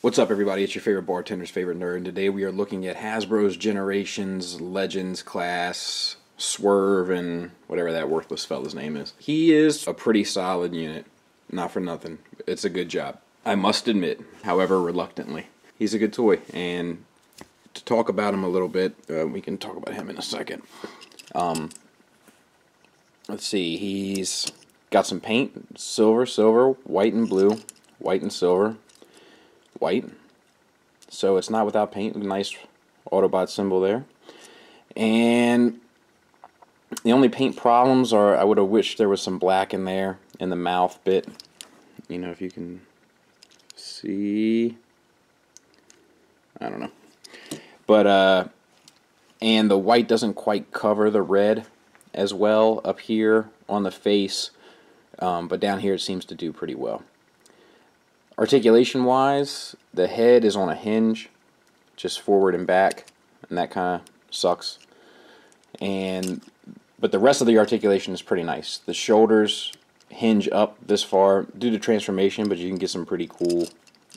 What's up, everybody? It's your favorite bartender's favorite nerd, and today we are looking at Hasbro's Generations Legends class Swerve and whatever that worthless fella's name is. He is a pretty solid unit, not for nothing. It's a good job, I must admit, however reluctantly. He's a good toy, and to talk about him a little bit, we can talk about him in a second. Let's see, he's got some paint, silver, white and blue, white and silver, white, so it's not without paint. Nice Autobot symbol there. And the only paint problems are, I would have wished there was some black in there in the mouth bit. You know, if you can see, I don't know, but and the white doesn't quite cover the red as well up here on the face, but down here it seems to do pretty well. Articulation wise, the head is on a hinge, just forward and back, and that kind of sucks. But the rest of the articulation is pretty nice. The shoulders hinge up this far due to transformation, but you can get some pretty cool,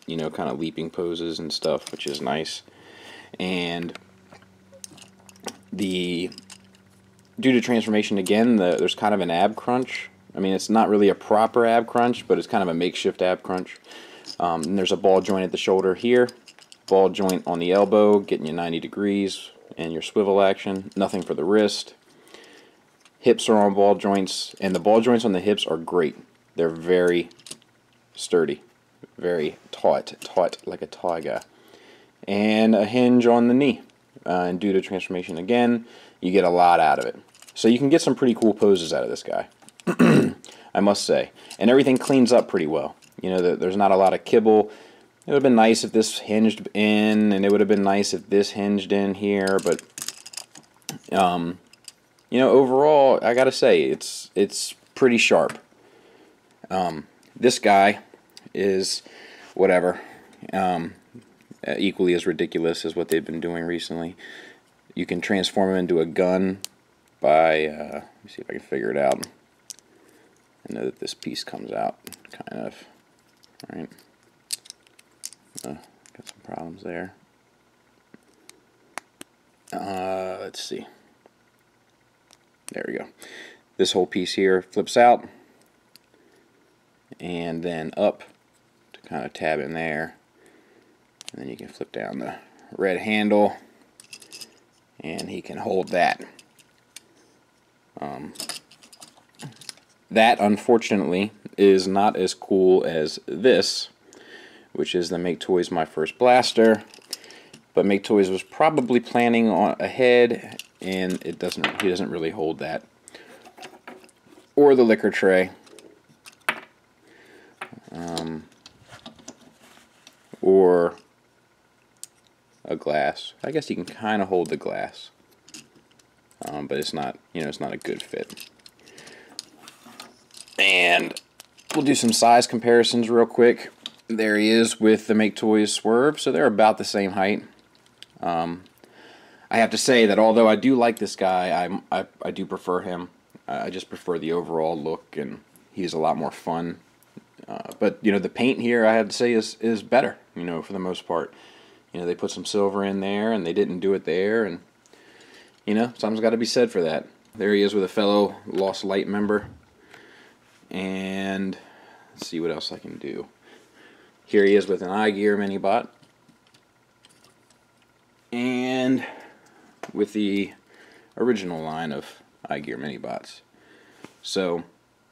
you know, kind of leaping poses and stuff, which is nice. And due to transformation again, there's kind of an ab crunch. I mean, it's not really a proper ab crunch, but it's kind of a makeshift ab crunch. And there's a ball joint at the shoulder here, ball joint on the elbow, getting you 90 degrees, and your swivel action. Nothing for the wrist. Hips are on ball joints, and the ball joints on the hips are great. They're very sturdy, very taut like a toy guy. And a hinge on the knee. And due to transformation again, you get a lot out of it. So you can get some pretty cool poses out of this guy, I must say. And everything cleans up pretty well. You know, there's not a lot of kibble. It would have been nice if this hinged in, and it would have been nice if this hinged in here, but you know, overall, I gotta say, it's pretty sharp. This guy is whatever, equally as ridiculous as what they've been doing recently. You can transform him into a gun by, let me see if I can figure it out. I know that this piece comes out, kind of. Alright. Got some problems there. Let's see. There we go. This whole piece here flips out, and then up to kind of tab in there. And then you can flip down the red handle, and he can hold that. That, unfortunately, is not as cool as this, which is the Make Toys My First Blaster. But Make Toys was probably planning on ahead, and he doesn't really hold that. Or the liquor tray. Or a glass. I guess you can kind of hold the glass. But it's not, you know, it's not a good fit. And we'll do some size comparisons real quick. There he is with the Make Toys Swerve, so they're about the same height. I have to say that although I do like this guy, I do prefer him. I just prefer the overall look, and he's a lot more fun. But you know, the paint here, I have to say, is better. You know, for the most part. You know, they put some silver in there, and they didn't do it there, and you know, something's got to be said for that. There he is with a fellow Lost Light member. And let's see what else I can do. Here he is with an iGear Minibot. And with the original line of iGear Minibots. So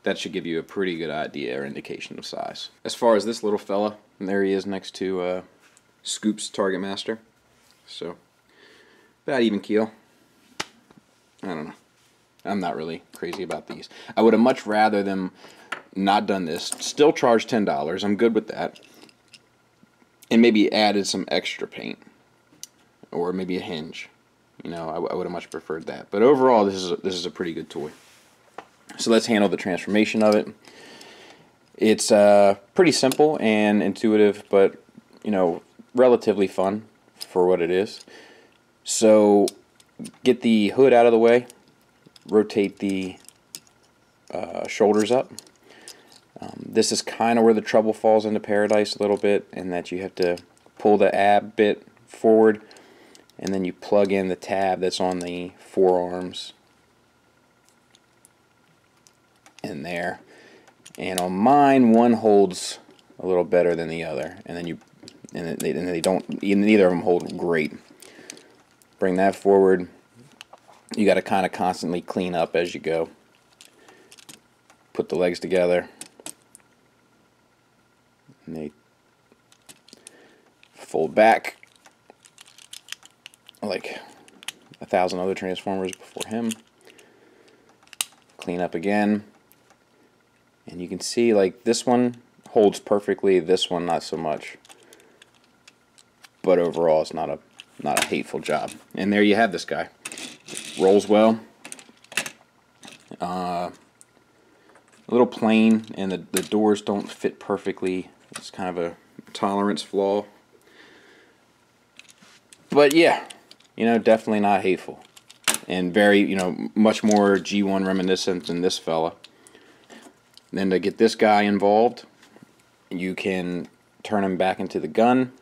that should give you a pretty good idea or indication of size. As far as this little fella, there he is next to Scoop's Target Master. So about even keel. I don't know. I'm not really crazy about these. I would have much rather them not done this. Still charge $10. I'm good with that. And maybe added some extra paint. Or maybe a hinge. You know, I would have much preferred that. But overall, this is a pretty good toy. So let's handle the transformation of it. It's pretty simple and intuitive, but, you know, relatively fun for what it is. So get the hood out of the way. Rotate the shoulders up. This is kind of where the trouble falls into paradise a little bit, in that you have to pull the ab bit forward, and then you plug in the tab that's on the forearms in there. And on mine, one holds a little better than the other, and then they don't, neither of them hold great. Bring that forward. You got to kind of constantly clean up as you go. Put the legs together, and they fold back like 1,000 other Transformers before him. Clean up again, and you can see like this one holds perfectly, this one not so much. But overall, it's not a hateful job. And there you have this guy. Rolls well. A little plain, and the doors don't fit perfectly. It's kind of a tolerance flaw. But yeah, you know, definitely not hateful. And very, you know, much more G1 reminiscent than this fella. Then to get this guy involved, you can turn him back into the gun,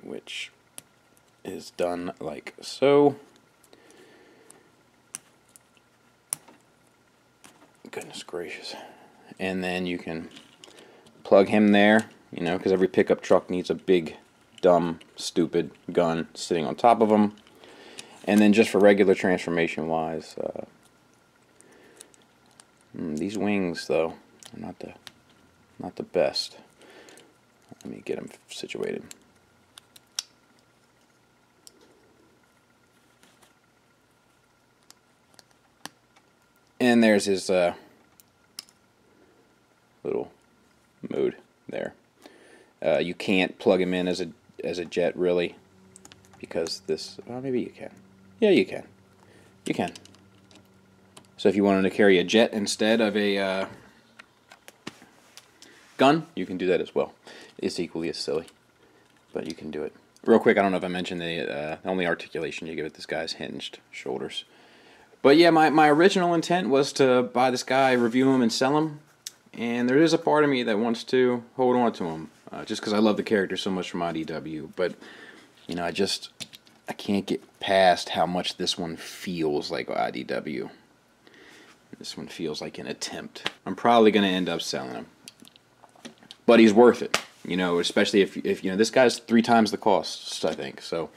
which is done like so. Goodness gracious. And then you can plug him there, you know, because every pickup truck needs a big, dumb, stupid gun sitting on top of them. And then just for regular transformation wise, these wings though are not the best. Let me get them situated. And there's his little mode there. You can't plug him in as a jet really, because this. Well, maybe you can. Yeah, you can. You can. So if you wanted to carry a jet instead of a gun, you can do that as well. It's equally as silly, but you can do it. Real quick, I don't know if I mentioned the only articulation you give it this guy's hinged shoulders. But yeah, my original intent was to buy this guy, review him, and sell him. And there is a part of me that wants to hold on to him, just because I love the character so much from IDW. But, you know, I can't get past how much this one feels like IDW. This one feels like an attempt. I'm probably going to end up selling him. But he's worth it, you know, especially if you know, this guy's 3 times the cost, I think. So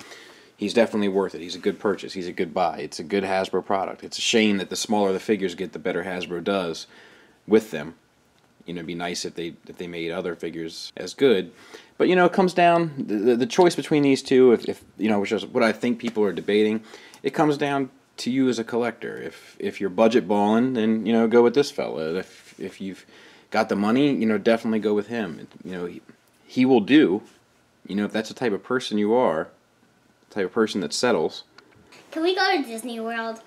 he's definitely worth it. He's a good purchase. He's a good buy. It's a good Hasbro product. It's a shame that the smaller the figures get, the better Hasbro does with them. You know, it'd be nice if they made other figures as good. But, you know, it comes down, the choice between these two, if you know, which is what I think people are debating, it comes down to you as a collector. If you're budget balling, then, you know, go with this fella. If you've got the money, you know, definitely go with him. You know, he will do. You know, if that's the type of person you are, the type of person that settles. Can we go to Disney World?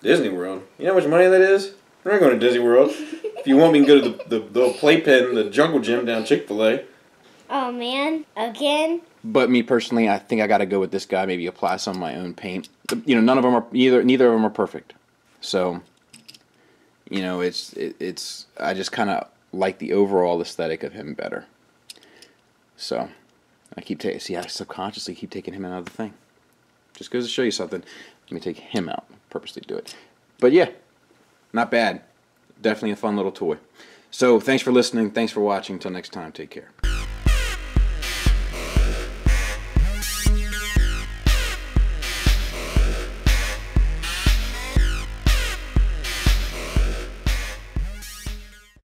Disney World? You know how much money that is? We're not going to Disney World. If you want, we can go to the playpen, the jungle gym down Chick-fil-A. Oh man, again? But me personally, I think I got to go with this guy. Maybe apply some of my own paint. You know, none of them are neither of them are perfect. So, you know, it's I just kind of like the overall aesthetic of him better. So, I subconsciously keep taking him out of the thing. Just goes to show you something. Let me take him out. Purposely do it. But yeah, not bad. Definitely a fun little toy. So, thanks for listening. Thanks for watching. Until next time, take care.